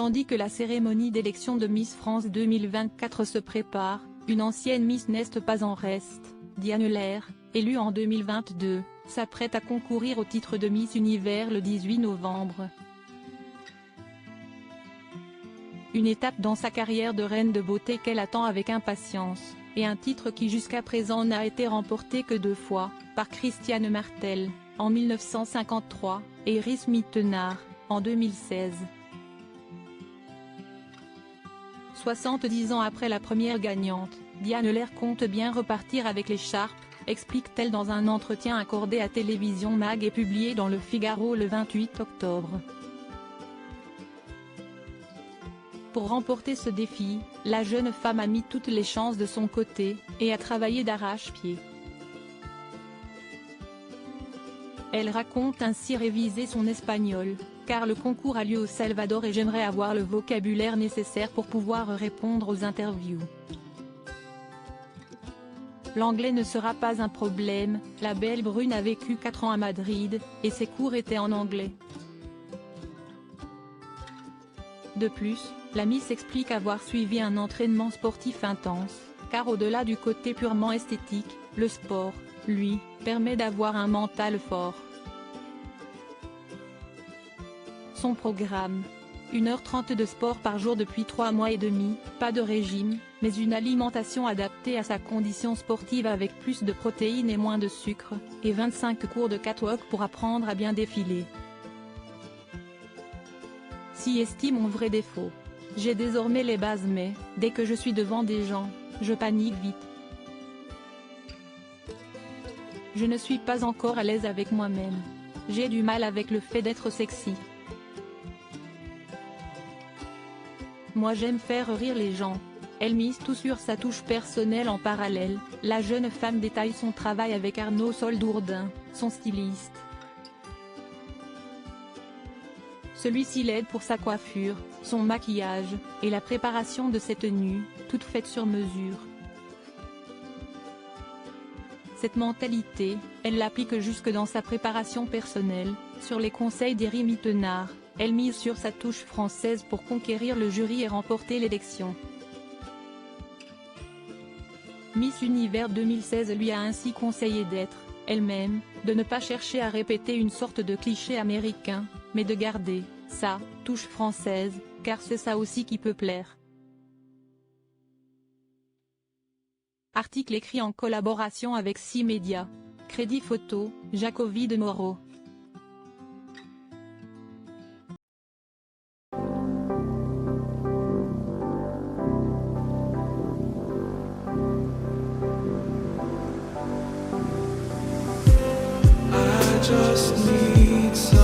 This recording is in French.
Tandis que la cérémonie d'élection de Miss France 2024 se prépare, une ancienne Miss n'est pas en reste. Diane Lair, élue en 2022, s'apprête à concourir au titre de Miss Univers le 18 novembre. Une étape dans sa carrière de reine de beauté qu'elle attend avec impatience, et un titre qui jusqu'à présent n'a été remporté que 2 fois, par Christiane Martel, en 1953, et Iris Mittenard, en 2016. 70 ans après la première gagnante, Diane Lair compte bien repartir avec l'écharpe, explique-t-elle dans un entretien accordé à Télévision Mag et publié dans Le Figaro le 28 octobre. Pour remporter ce défi, la jeune femme a mis toutes les chances de son côté, et a travaillé d'arrache-pied. Elle raconte ainsi réviser son espagnol, car le concours a lieu au Salvador et j'aimerais avoir le vocabulaire nécessaire pour pouvoir répondre aux interviews. L'anglais ne sera pas un problème, la belle brune a vécu 4 ans à Madrid, et ses cours étaient en anglais. De plus, la Miss explique avoir suivi un entraînement sportif intense, car au-delà du côté purement esthétique, le sport, lui, permet d'avoir un mental fort. Son programme. 1h30 de sport par jour depuis 3 mois et demi, pas de régime, mais une alimentation adaptée à sa condition sportive avec plus de protéines et moins de sucre, et 25 cours de catwalk pour apprendre à bien défiler. Si estime mon vrai défaut. J'ai désormais les bases mais, dès que je suis devant des gens, je panique vite. Je ne suis pas encore à l'aise avec moi-même. J'ai du mal avec le fait d'être sexy. Moi j'aime faire rire les gens. Elle mise tout sur sa touche personnelle en parallèle, la jeune femme détaille son travail avec Arnaud Soldourdin, son styliste. Celui-ci l'aide pour sa coiffure, son maquillage, et la préparation de ses tenues, toutes faites sur mesure. Cette mentalité, elle l'applique jusque dans sa préparation personnelle, sur les conseils d'Iris Mittenard, elle mise sur sa touche française pour conquérir le jury et remporter l'élection. Miss Univers 2016 lui a ainsi conseillé d'être, elle-même, de ne pas chercher à répéter une sorte de cliché américain, mais de garder sa touche française, car c'est ça aussi qui peut plaire. Article écrit en collaboration avec 6 médias. Crédit photo, Jacobi de Moreau. I just need some